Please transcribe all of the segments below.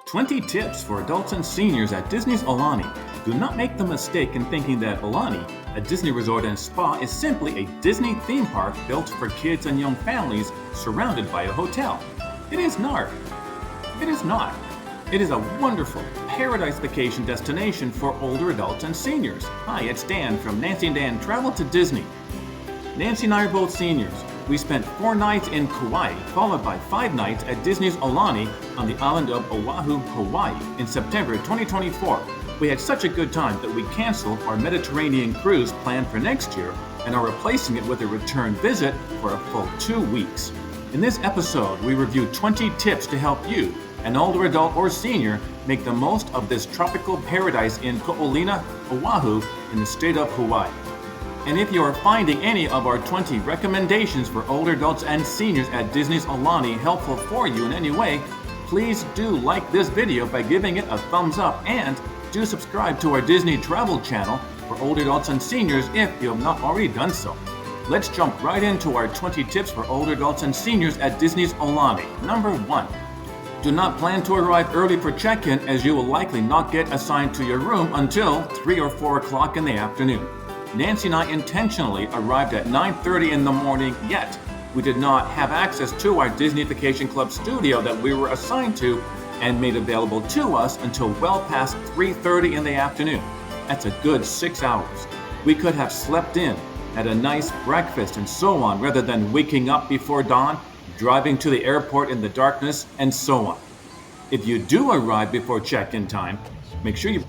20 tips for adults and seniors at Disney's Aulani. Do not make the mistake in thinking that Aulani, a Disney resort and spa, is simply a Disney theme park built for kids and young families surrounded by a hotel. It is not. It is not. It is a wonderful paradise vacation destination for older adults and seniors. Hi, it's Dan from Nancy and Dan Travel to Disney. Nancy and I are both seniors. We spent 4 nights in Kauai, followed by 5 nights at Disney's Aulani on the island of Oahu, Hawaii in September 2024. We had such a good time that we canceled our Mediterranean cruise planned for next year and are replacing it with a return visit for a full 2 weeks. In this episode, we review 20 tips to help you, an older adult or senior, make the most of this tropical paradise in Ko Olina, Oahu, in the state of Hawaii. And if you are finding any of our 20 recommendations for older adults and seniors at Disney's Aulani helpful for you in any way, please do like this video by giving it a thumbs up and do subscribe to our Disney Travel channel for older adults and seniors if you have not already done so. Let's jump right into our 20 tips for older adults and seniors at Disney's Aulani. Number 1. Do not plan to arrive early for check-in, as you will likely not get assigned to your room until 3 or 4 o'clock in the afternoon. Nancy and I intentionally arrived at 9:30 in the morning, yet we did not have access to our Disney Vacation Club studio that we were assigned to and made available to us until well past 3:30 in the afternoon. That's a good 6 hours. We could have slept in, had a nice breakfast and so on, rather than waking up before dawn, driving to the airport in the darkness, and so on. If you do arrive before check-in time, make sure you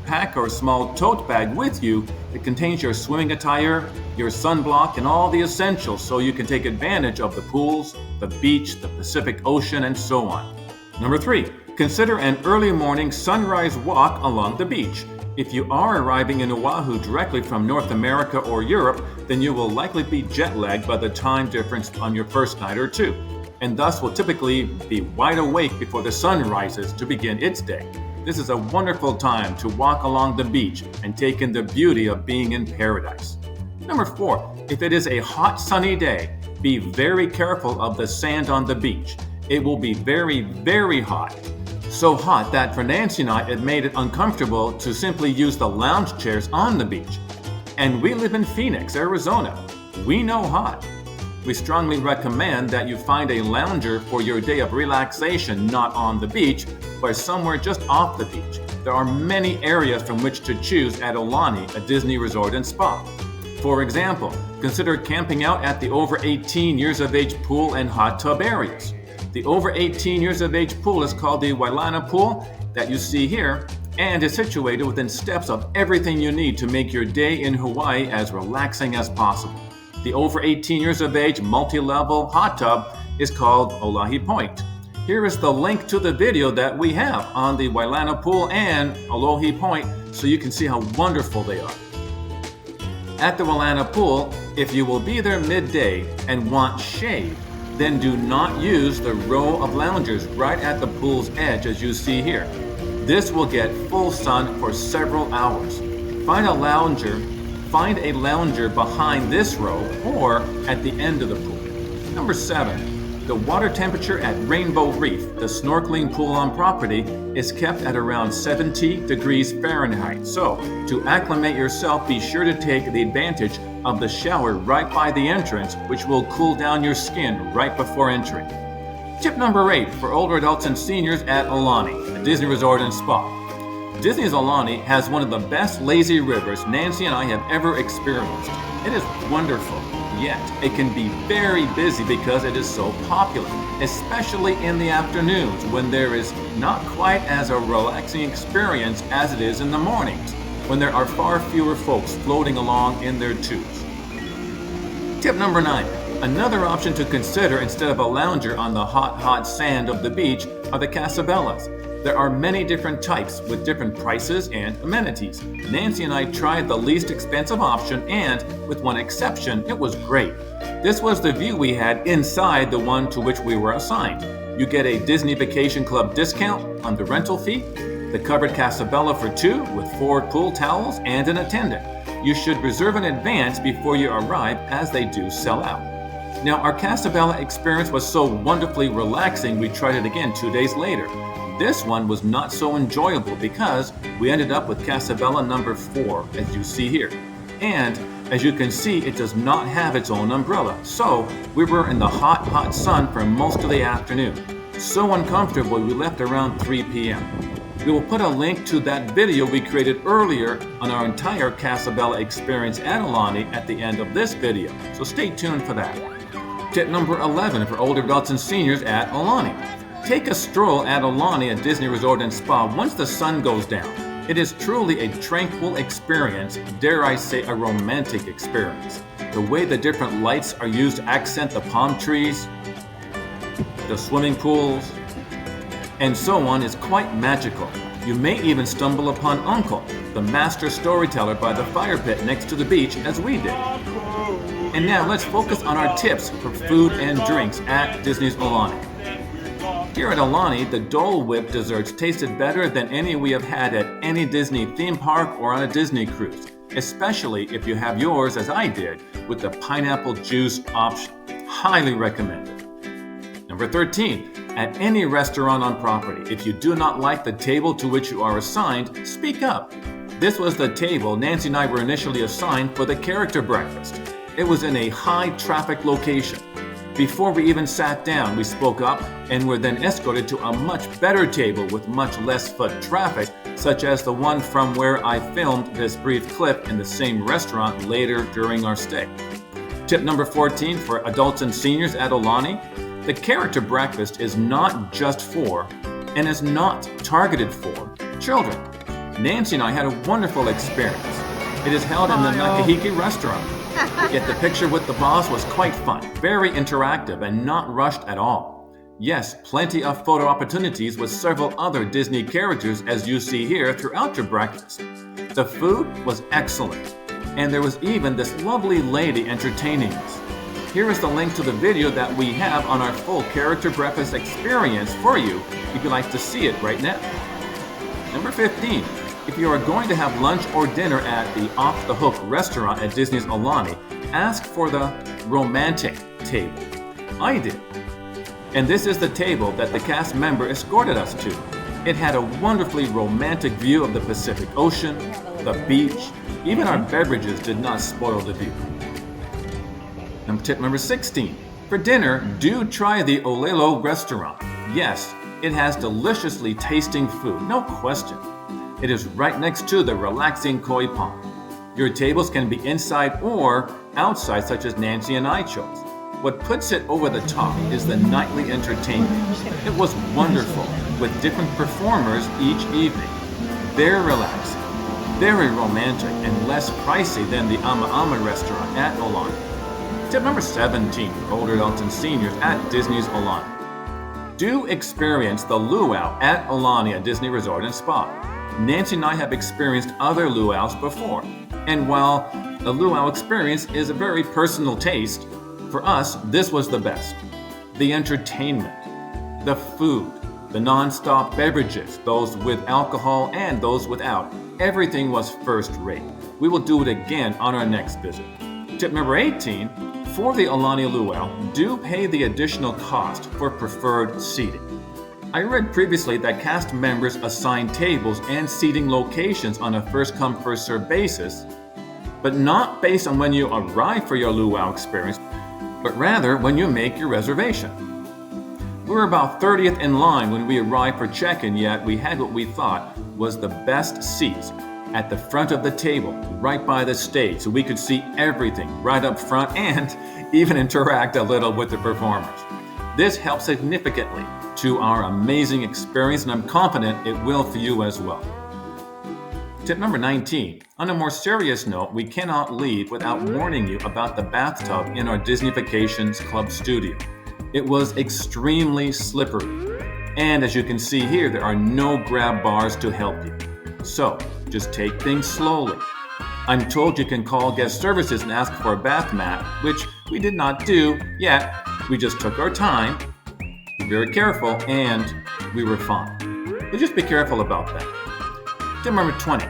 pack or small tote bag with you that contains your swimming attire, your sunblock, and all the essentials so you can take advantage of the pools, the beach, the Pacific Ocean, and so on. Number 3, consider an early morning sunrise walk along the beach. If you are arriving in Oahu directly from North America or Europe, then you will likely be jet lagged by the time difference on your first night or two, and thus will typically be wide awake before the sun rises to begin its day. This is a wonderful time to walk along the beach and take in the beauty of being in paradise. Number 4, if it is a hot sunny day, be very careful of the sand on the beach. It will be very, very hot. So hot that for Nancy and I, it made it uncomfortable to simply use the lounge chairs on the beach. And we live in Phoenix, Arizona. We know hot. We strongly recommend that you find a lounger for your day of relaxation, not on the beach, but somewhere just off the beach. There are many areas from which to choose at Aulani, a Disney resort and spa. For example, consider camping out at the over 18 years of age pool and hot tub areas. The over 18 years of age pool is called the Wailana pool that you see here and is situated within steps of everything you need to make your day in Hawaii as relaxing as possible. The over 18 years of age multi-level hot tub is called Alohi Point. Here is the link to the video that we have on the Wailana pool and Alohi Point so you can see how wonderful they are. At the Wailana pool, if you will be there midday and want shade, then do not use the row of loungers right at the pool's edge as you see here. This will get full sun for several hours. Find a lounger behind this row or at the end of the pool. Number 7, the water temperature at Rainbow Reef, the snorkeling pool on property, is kept at around 70 degrees Fahrenheit. So, to acclimate yourself, be sure to take the advantage of the shower right by the entrance, which will cool down your skin right before entering. Tip number 8 for older adults and seniors at Aulani, a Disney resort and spa. Disney's Aulani has one of the best lazy rivers Nancy and I have ever experienced. It is wonderful, yet it can be very busy because it is so popular, especially in the afternoons when there is not quite as a relaxing experience as it is in the mornings, when there are far fewer folks floating along in their tubes. Tip number 9. Another option to consider instead of a lounger on the hot sand of the beach are the Casabellas. There are many different types with different prices and amenities. Nancy and I tried the least expensive option and, with one exception, it was great. This was the view we had inside the one to which we were assigned. You get a Disney Vacation Club discount on the rental fee, the covered Casabella for 2 with 4 pool towels and an attendant. You should reserve in advance before you arrive as they do sell out. Now, our Casabella experience was so wonderfully relaxing we tried it again 2 days later. This one was not so enjoyable because we ended up with Casabella Number 4, as you see here. And as you can see, it does not have its own umbrella, so we were in the hot sun for most of the afternoon. So uncomfortable we left around 3 p.m. We will put a link to that video we created earlier on our entire Casabella experience at Aulani at the end of this video, so stay tuned for that. Tip number 11 for older adults and seniors at Aulani. Take a stroll at Aulani at Disney Resort and Spa once the sun goes down. It is truly a tranquil experience, dare I say a romantic experience. The way the different lights are used to accent the palm trees, the swimming pools, and so on is quite magical. You may even stumble upon Uncle, the master storyteller by the fire pit next to the beach as we did. And now let's focus on our tips for food and drinks at Disney's Aulani. Here at Aulani, the Dole Whip desserts tasted better than any we have had at any Disney theme park or on a Disney cruise, especially if you have yours as I did with the pineapple juice option. Highly recommended. Number 13. At any restaurant on property, if you do not like the table to which you are assigned, speak up. This was the table Nancy and I were initially assigned for the character breakfast. It was in a high traffic location. Before we even sat down, we spoke up and were then escorted to a much better table with much less foot traffic, such as the one from where I filmed this brief clip in the same restaurant later during our stay. Tip number 14 for adults and seniors at Aulani. The character breakfast is not just for, and is not targeted for, children. Nancy and I had a wonderful experience. It is held in the Nakahiki restaurant. Yet the picture with the boss was quite fun, very interactive, and not rushed at all. Yes, plenty of photo opportunities with several other Disney characters as you see here throughout your breakfast. The food was excellent, and there was even this lovely lady entertaining us. Here is the link to the video that we have on our full character breakfast experience for you if you'd like to see it right now. Number 15. If you are going to have lunch or dinner at the Off the Hook restaurant at Disney's Aulani, ask for the romantic table. I did. And this is the table that the cast member escorted us to. It had a wonderfully romantic view of the Pacific Ocean, the beach. Even our beverages did not spoil the view. Tip number 16. For dinner, do try the Olelo restaurant. Yes, it has deliciously tasting food, no question. It is right next to the relaxing koi pond. Your tables can be inside or outside, such as Nancy and I chose. What puts it over the top is the nightly entertainment. It was wonderful, with different performers each evening. Very relaxing, very romantic, and less pricey than the Ama restaurant at Aulani. Tip number 17 for older adults and seniors at Disney's Aulani. Do experience the Luau at Aulani at Disney Resort and Spa. Nancy and I have experienced other luau's before, and while the luau experience is a very personal taste, for us, this was the best. The entertainment, the food, the non-stop beverages, those with alcohol and those without, everything was first rate. We will do it again on our next visit. Tip number 18, for the Aulani Luau, do pay the additional cost for preferred seating. I read previously that cast members assign tables and seating locations on a first-come, first-served basis, but not based on when you arrive for your luau experience, but rather when you make your reservation. We were about 30th in line when we arrived for check-in, yet we had what we thought was the best seats at the front of the table, right by the stage, so we could see everything right up front and even interact a little with the performers. This helped significantly to our amazing experience, and I'm confident it will for you as well. Tip number 19. On a more serious note, we cannot leave without warning you about the bathtub in our Disney Vacations Club studio. It was extremely slippery, and as you can see here, there are no grab bars to help you. So, just take things slowly. I'm told you can call guest services and ask for a bath mat, which we did not do yet. We just took our time, be very careful, and we were fine. So just be careful about that. Tip number 20.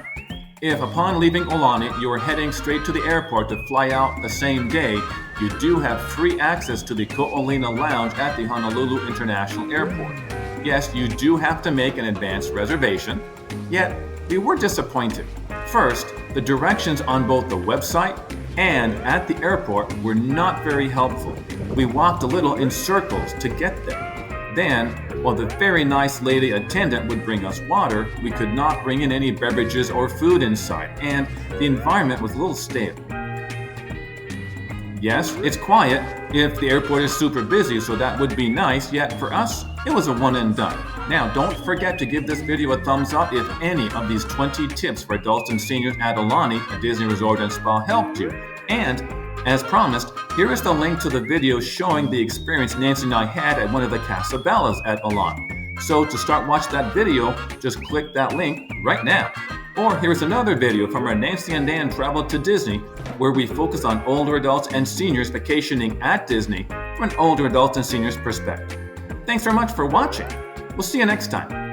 If upon leaving Aulani you are heading straight to the airport to fly out the same day, you do have free access to the Ko Olina lounge at the Honolulu International Airport. Yes, you do have to make an advance reservation, yet we were disappointed. First, the directions on both the website and at the airport were not very helpful. We walked a little in circles to get there. Then, while the very nice lady attendant would bring us water, we could not bring in any beverages or food inside, and the environment was a little stale. Yes, it's quiet if the airport is super busy, so that would be nice, yet for us, it was a one and done. Now, don't forget to give this video a thumbs up if any of these 20 tips for adults and seniors at Aulani, a Disney Resort and Spa, helped you. And, as promised, here is the link to the video showing the experience Nancy and I had at one of the Casabellas at Aulani. So to start watching that video, just click that link right now. Or here's another video from our Nancy and Dan Travel to Disney, where we focus on older adults and seniors vacationing at Disney from an older adults and seniors perspective. Thanks very much for watching. We'll see you next time.